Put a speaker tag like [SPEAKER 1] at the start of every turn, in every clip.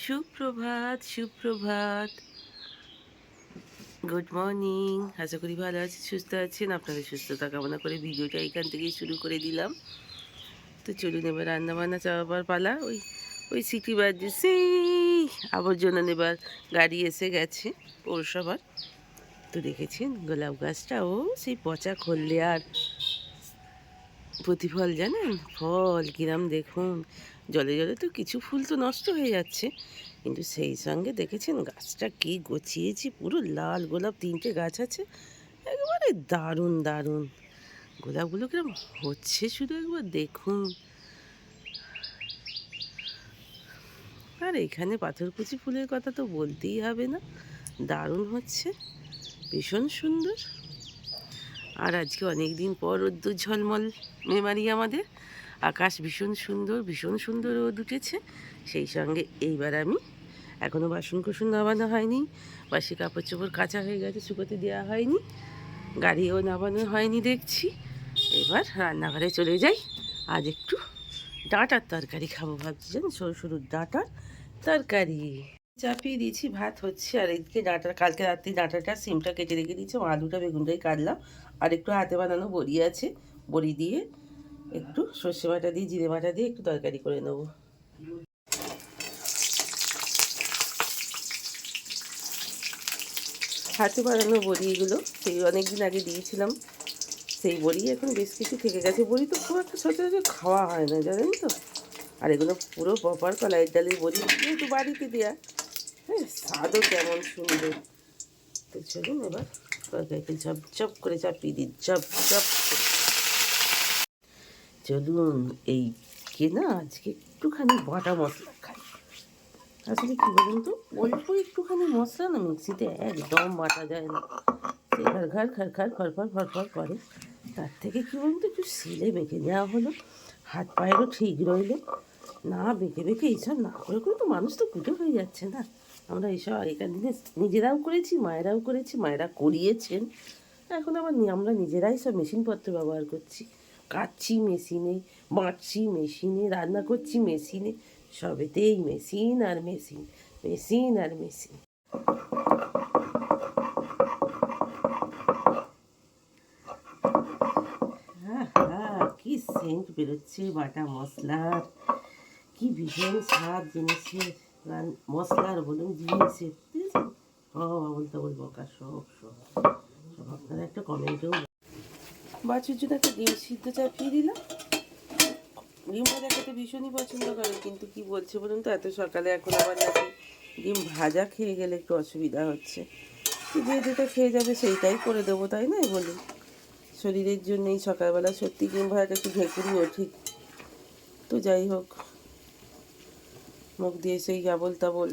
[SPEAKER 1] সুপ্রভাত সুপ্রভাত, good morning. আশা করি ভালো আছি, সুস্থ আছেন। আপনাদের সুস্থতা কামনা করে ভিডিওটা এখান থেকেই শুরু করে দিলাম। তো চলুন, এবার রান্নাবান্না চাপাবার পালা। ওই ওই সিটি বাজছে, সেই আবর্জনা নেবার গাড়ি এসে গেছে পৌরসভার। তো দেখেছেন গোলাপ গাছটা, ও সেই পচা করলে আর প্রতিফল জানেন, ফল কিরাম দেখুন। জলে জলে তো কিছু ফুল তো নষ্ট হয়ে যাচ্ছে, কিন্তু সেই সঙ্গে দেখেছেন গাছটা কি গছিয়েছি, পুরো লাল গোলাপ, 3টে গাছ আছে, একেবারে দারুণ দারুণ। গোলাপগুলো কিরম হচ্ছে শুধু একবার দেখুন। আর এখানে পাথরকুচি ফুলের কথা তো বলতেই হবে না, দারুণ হচ্ছে, ভীষণ সুন্দর। আর আজকে অনেক দিন পর রোদ্দুর ঝলমল মেমারি আমাদের, আকাশ ভীষণ সুন্দর রোদ উঠেছে। সেই সঙ্গে এইবার আমি এখনও বাসন কুসন নামানো হয়নি, বাসি কাপড় চোপড় কাচা হয়ে গেছে, শুকোতে দেওয়া হয়নি, গাড়িও নামানো হয়নি দেখছি। এবার রান্নাঘরে চলে যাই, আজ একটু ডাঁটার তরকারি খাবো ভাবছি, জানেন, সরু সরু ডাঁটার তরকারি। চাপিয়ে দিয়েছি, ভাত হচ্ছে, আর এদিকে ডাঁটা, কালকে রাত্রি ডাঁটাটা সিমটা কেটে রেখে দিয়েছি, আলুটা বেগুনটাই কাটলাম, আর একটু হাতে বানানো বড়ি আছে, বড়ি দিয়ে একটু সর্ষে বাটা দিয়ে জিরে বাটা দিয়ে একটু তরকারি করে নেবো। হাতে বানানো বড়ি এগুলো, সেই অনেক দিন আগে দিয়েছিলাম, সেই বড়ি এখন বেশ কিছু থেকে গেছে। বড়ি তো খুব একটা সচরাচর খাওয়া হয় না, জানেন তো। আর এগুলো পুরো প্রপার কলাইয়ের ডালের বড়ি, যেহেতু বাড়িতে দেওয়া, হ্যাঁ, স্বাদও কেমন সুন্দর। তো চলুন এবার তরকারিতে ঝপ ঝপ করে চাপিয়ে দিই, ঝপ ঝপ করে। চলুন, এই কে না আজকে একটুখানি বাটা মশলা খাই। আসলে কী বলুন তো, অল্প একটুখানি মশলা না মিক্সিতে একদম বাটা যায় না, সে ঘর ঘর খর খর ফরফর ফরফর করে। তার থেকে কী বলুন তো, একটু শিলে বেঁকে নেওয়া হলো, হাত পায়েরও ঠিক রইলো। না বেঁকে বেঁকে এইসব না করে করে তো মানুষ তো কুটো হয়ে যাচ্ছে না। আমরা এইসব আগেকার দিনে নিজেরাও করেছি, মায়েরাও করেছি, মায়েরা করিয়েছেন। এখন আবার আমরা নিজেরাই সব মেশিনপত্র ব্যবহার করছি, কাটছি মেশিনে, বাঁটছি মেশিনে, রান্না করছি মেশিনে, সবেতেই মেশিন আর মেশিন, মেশিন আর মেশিন। হ্যাঁ হ্যাঁ, কি সেন্ট বেরোচ্ছে বাটা মশলার, কি ভীষণ স্বাদ জিনিসের, মশলার বলুন জিনিসের, বুঝেছেন। আবল তাবল বকা সব সব সব আপনারা একটা কমেন্টেও। বাছুর জন্য একটা ডিম সিদ্ধ চাপিয়ে দিলাম। ডিম ভাজা খেতে ভীষণই পছন্দ করে, কিন্তু কি বলছে বলুন তো, এত সকালে এখন আবার নাকি ডিম ভাজা খেয়ে গেলে একটু অসুবিধা হচ্ছে। যে যেটা খেয়ে যাবে সেইটাই করে দেবো, তাই নয় বলুন। শরীরের জন্যই সকালবেলা সত্যি ডিম ভাজাটা একটু ঢেকুরিও ঠিক। তো যাই হোক, মুখ দিয়ে সেই আবল তাবল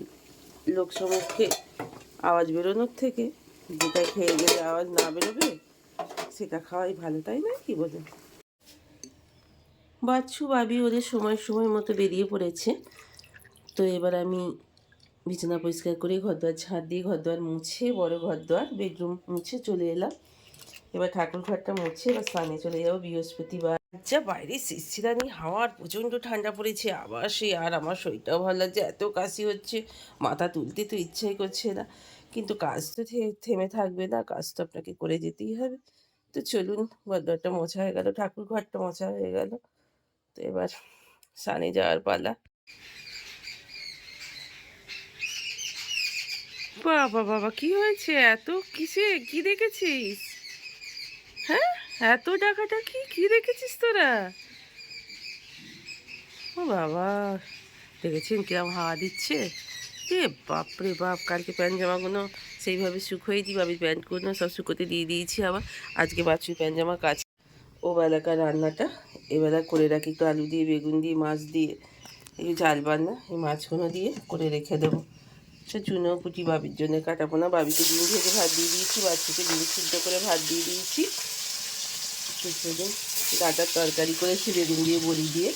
[SPEAKER 1] লোক সমক্ষে আওয়াজ বেরোনোর থেকে যেটা খেয়ে গেলে আওয়াজ না বেরোবে সেটা খাওয়াই ভালো, তাই না, কি বলেন। বাচ্চু বাবি ওদের সময় সময় মতো বেরিয়ে পড়েছে। তো এবার আমি বিছানা পরিষ্কার করে ঘরদোয়ার ঝাঁট দিয়ে ঘরদোয়ার মুছে, বড় ঘরদোয়ার বেডরুম মুছে চলে এলাম। এবার ঠাকুর ঘরটা মুছে এবার স্নানে চলে যাবো, বৃহস্পতিবার। যা বাইরে শিরশিরানি হাওয়ার প্রচণ্ড ঠান্ডা পড়েছে, আবার সে, আর আমার শরীরটাও ভালো লাগছে, এত কাশি হচ্ছে, মাথা তুলতে তো ইচ্ছাই করছে না, কিন্তু কাজ তো থেমে থাকবে না, কাজ তো আপনাকে করে যেতেই হবে। তো চলুন, ঘরদোয়ারটা মোছা হয়ে গেল, ঠাকুর ঘরটা মোছা হয়ে গেল, তো এবার স্নানে যাওয়ার পালা। বাবা বাবা, কি হয়েছে এত, কিসে কি দেখেছিস? হ্যাঁ, এত ডাকাডাকি কি দেখেছিস তোরা? ও বাবা, দেখেছেন কিরম হাওয়া দিচ্ছে? এ বাপরে বাপ, কালকে প্যান্ট জামাগুলো সেইভাবে শুকোই দিই, আমি প্যান্টগুলো সব শুকোতে দিয়ে দিয়েছি, আবার আজকে বাছুর প্যান্ট জামা কাচ। ও বেলাকার রান্নাটা এবেলা করে রাখি, একটু আলু দিয়ে বেগুন দিয়ে মাছ দিয়ে, এই চাল বান্না, এই মাছগুলো দিয়ে করে রেখে দেবো। সে চুনো কুটি বাবির জন্য কাটাবো না, বাবিকে ডিম ভেজে ভাত দিয়ে দিয়েছি, বাচ্চাকে ডিম সিদ্ধ করে ভাত দিয়ে দিয়েছি। সেদিন ডাঁটার তরকারি করেছি বেগুন দিয়ে বড়ি দিয়ে,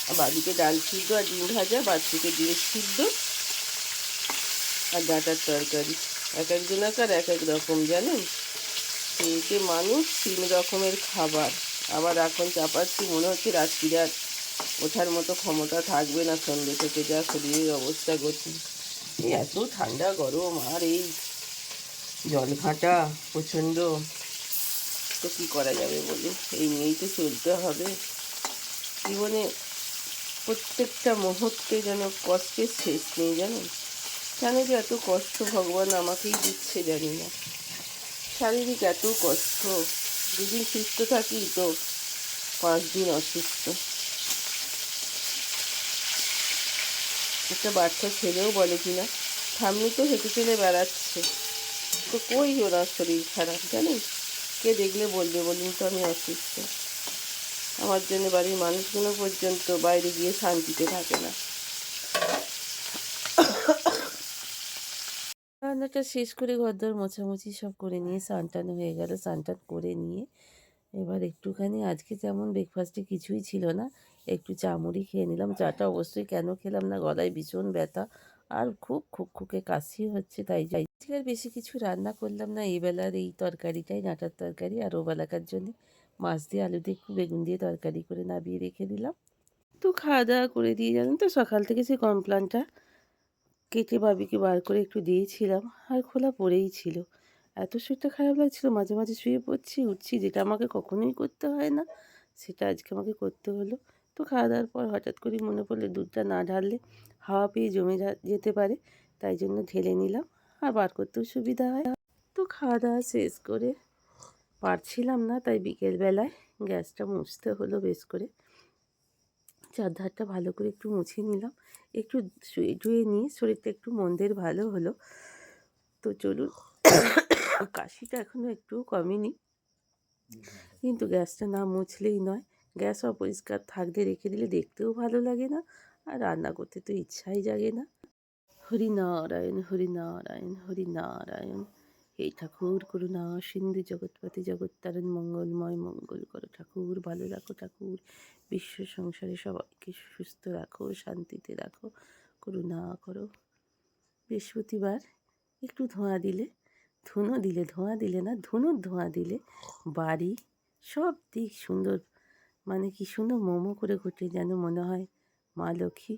[SPEAKER 1] আর বাবিকে ডাল সিদ্ধ আর ডিম ভাজা, বাচ্চাকে ডিম সিদ্ধ আর ডাঁটার তরকারি। এক একজনাকার এক এক রকম, জানেন, খেয়েছে মানুষ 3 রকমের খাবার। আবার এখন চাপাচ্ছি, মনে হচ্ছে রাত্রিরে আর ওঠার মতো ক্ষমতা থাকবে না সন্ধ্যে থেকে, যা শরীরের অবস্থা গতি। এই এত ঠান্ডা গরম আর এই জল ঘাঁটা প্রচণ্ড, তো কী করা যাবে বলে এই নিয়েই তো চলতে হবে। জীবনে প্রত্যেকটা মুহূর্তে যেন কষ্টের শেষ নেই, জানো। কেন যে এত কষ্ট ভগবান আমাকেই দিচ্ছে জানি না। শারীরিক এত কষ্ট, দুদিন সুস্থ থাকি তো 5 দিন অসুস্থ। একটা বাচ্চা ছেলেও বলে কিনা ঠাম্মি তো হেঁটে চলে বেড়াচ্ছে, তো কই ওনার শরীর খারাপ জানেন। কে দেখলে বলবে বলুন তো আমি অসুস্থ। আমার জন্য বাড়ির মানুষগুলো পর্যন্ত বাইরে গিয়ে শান্তিতে থাকে না। রান্নাটা শেষ করে ঘরদোর মোছামুছি সব করে নিয়ে স্নান টান হয়ে গেল। স্নান টান করে নিয়ে এবার একটুখানি, আজকে যেমন ব্রেকফাস্টে কিছুই ছিল না, একটু চা মুড়ি খেয়ে নিলাম। চাটা অবশ্যই কেন খেলাম না, গলায় ভীষণ ব্যথা আর খুব খুকখুকে কাশি হচ্ছে, তাই যাই আজকে আর বেশি কিছু রান্না করলাম না। এই বেলার এই তরকারিটাই, ডাঁটার তরকারি, আর ও বেলাকার জন্য মাছ দিয়ে আলু দিয়ে একটু বেগুন দিয়ে তরকারি করে নাবিয়ে রেখে দিলাম। তো খাওয়া দাওয়া করে দিয়ে, জানেন তো সকাল থেকে সেই কমপ্লানটা কেটে বাবিকে বার করে একটু দিয়েছিলাম, আর খোলা পড়েই ছিল। এত শরীরটা খারাপ লাগছিল, মাঝে মাঝে শুয়ে পড়ছি উঠছি, যেটা আমাকে কখনোই করতে হয় না সেটা আজকে আমাকে করতে হলো। তো খাওয়া দাওয়ার পর হঠাৎ করে মনে পড়লো দুধটা না ঢাললে হাওয়া পেয়ে জমে যেতে পারে, তাই জন্য ঢেলে নিলাম, আর বার করতেও সুবিধা হয়। তো খাওয়া দাওয়া শেষ করে পারছিলাম না, তাই বিকেলবেলায় গ্যাসটা মুছতে হলো বেশ করে। চারধারটা ভালো করে একটু মুছে নিলাম, একটু শুয়ে টুয়ে নিয়ে শরীরটা একটু মন্দের ভালো হলো। তো চলুন, কাশিটা এখনও একটু কমেনি, কিন্তু গ্যাসটা না মুছলেই নয়। গ্যাস অপরিষ্কার থাকলে রেখে দিলে দেখতেও ভালো লাগে না, আর রান্না করতে তো ইচ্ছাই জাগে না। হরিনারায়ণ হরিনারায়ণ হরিনারায়ণ। হে ঠাকুর করুণা সিন্ধু জগৎপতি জগত্তারণ মঙ্গলময় মঙ্গল করো ঠাকুর, ভালো রাখো ঠাকুর, বিশ্ব সংসারে সবাইকে সুস্থ রাখো, শান্তিতে রাখো, করুণা করো। বৃহস্পতিবার একটু ধোঁয়া দিলে, ধোঁয়া দিলে না, ধুনোর ধোঁয়া দিলে বাড়ি সব দিক সুন্দর, মানে কি সুন্দর মোমো করে ঘটে, যেন মনে হয় মা লক্ষ্মী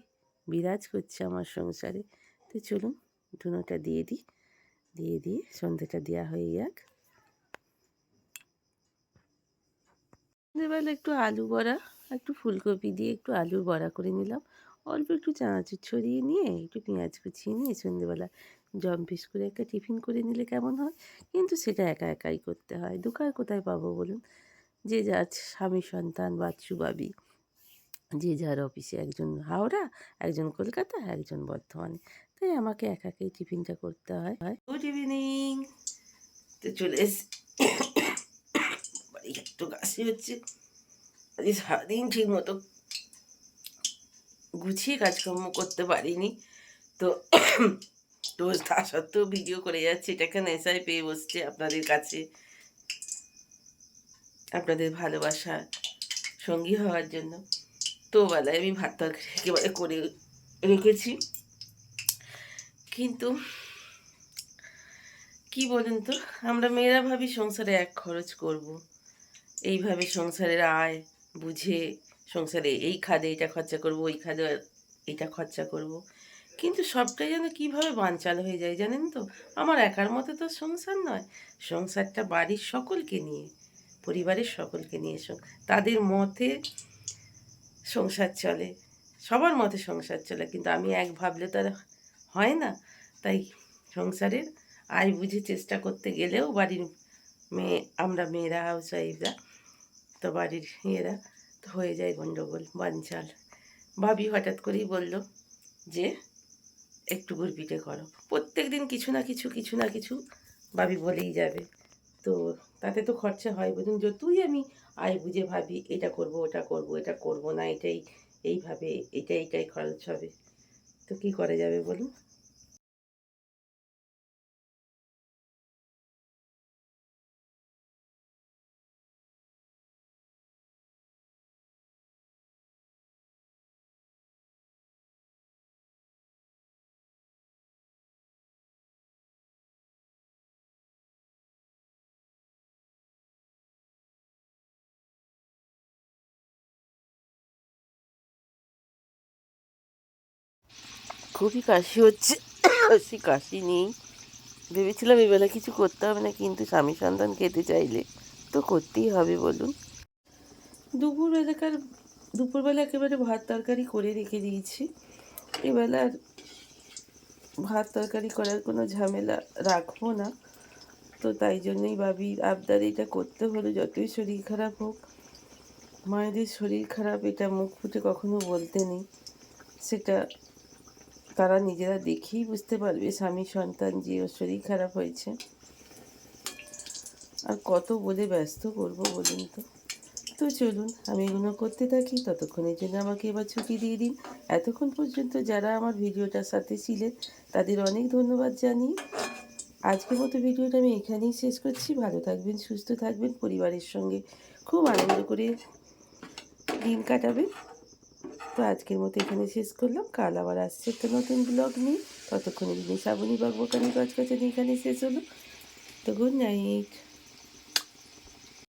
[SPEAKER 1] বিরাজ করছে আমার সংসারে। তো চলুন ধুনোটা দিয়ে দিই, দিয়ে সন্ধ্যেটা দেওয়া হয়ে যাক। সন্ধ্যেবেলা একটু আলু বড়া, একটু ফুলকপি দিয়ে একটু আলুর বড়া করে নিলাম। অল্প একটু চানাচুর ছড়িয়ে নিয়ে, একটু পেঁয়াজ কুচিয়ে নিয়ে সন্ধ্যেবেলা জম্পিস করে একটা টিফিন করে নিলে কেমন হয়। কিন্তু সেটা একা একাই করতে হয়, দুকার কোথায় পাবো বলুন। যে যার স্বামী সন্তান বাচ্চু বাবি, যে যার অফিসে, একজন হাওড়া, একজন কলকাতা, একজন বর্ধমানে, তাই আমাকে একাকেই টিফিনটা করতে হয়। Good evening. তো চলে এসে একটু কাশি হচ্ছে, আজকে সারাদিন ঠিক মতো গুছিয়ে কাজকর্ম করতে পারিনি। তো তো তা সত্ত্বেও ভিডিও করে যাচ্ছে, এটাকে নেশায় পেয়ে বসছে আপনাদের কাছে, আপনাদের ভালোবাসা সঙ্গী হওয়ার জন্য। তো বেলায় আমি ভাত তরকারি একেবারে করে রেখেছি, কিন্তু কি বলুন তো, আমরা মেয়েরা ভাবি সংসারে এক খরচ করব, এইভাবে সংসারের আয় বুঝে সংসারে এই খাদে এটা খরচা করব, ওই খাদে এটা খরচা করব, কিন্তু সবটাই যেন কীভাবে বানচাল হয়ে যায় জানেন তো। আমার একার মতো তো সংসার নয়, সংসারটা বাড়ির সকলকে নিয়ে, পরিবারের সকলকে নিয়ে, তাদের মতে সংসার চলে, সবার মতে সংসার চলে, কিন্তু আমি এক ভাবলে তো আর হয় না। তাই সংসারের আয় বুঝে চেষ্টা করতে গেলেও বাড়ির মেয়ে, আমরা মেয়েরা হাউস ওয়াইফরা, তো বাড়ির ইয়েরা তো হয়ে যায় গণ্ডগোল বানচাল। ভাবি হঠাৎ করেই বলল যে একটু গুড় পিঠে করো, প্রত্যেক দিন কিছু না কিছু কিছু না কিছু ভাবি বলেই যাবে। তো তাতে তো খরচা হয় বলুন, যতই আমি আয় বুঝে ভাবি এটা করব ওটা করব এটা করব না, এটাই এইভাবে এটাই খরচ হবে, তো কি করা যাবে বলুন। খুবই কাশি হচ্ছে, বেশি কাশি নেই। ভেবেছিলাম এবেলা কিছু করতে হবে না, কিন্তু স্বামী সন্তান খেতে চাইলে তো করতেই হবে বলুন। দুপুরবেলা একেবারে ভাত তরকারি করে রেখে দিয়েছি। এবেলা আর ভাত তরকারি করার কোনো ঝামেলা রাখবো না। তো তাই জন্যই ভাবির আবদার এটা করতে হলো, যতই শরীর খারাপ হোক। মায়েদের শরীর খারাপ এটা মুখ ফুটে কখনো বলতে নেই, সেটা তারা নিজেরা দেখেই বুঝতে পারবে স্বামী সন্তান যে ওর শরীর খারাপ হয়েছে। আর কত বলে ব্যস্ত করব বলুন তো। তো চলুন আমি এগুলো করতে থাকি, ততক্ষণের জন্য আমাকে এবার ছুটি দিয়ে দিন। এতক্ষণ পর্যন্ত যারা আমার ভিডিওটার সাথে ছিলেন তাদের অনেক ধন্যবাদ জানিয়ে আজকের মতো ভিডিওটা আমি এখানেই শেষ করছি। ভালো থাকবেন, সুস্থ থাকবেন, পরিবারের সঙ্গে খুব আনন্দ করে দিন কাটাবেন। তো আজকের মতো এখানে শেষ করলাম। কাল আবার আসছে একটা নতুন ব্লগ নিয়ে। ততক্ষণে দিনে শ্রাবণী বকবকানি গজগজে এখানে শেষ হলো। তো গুড নাইট।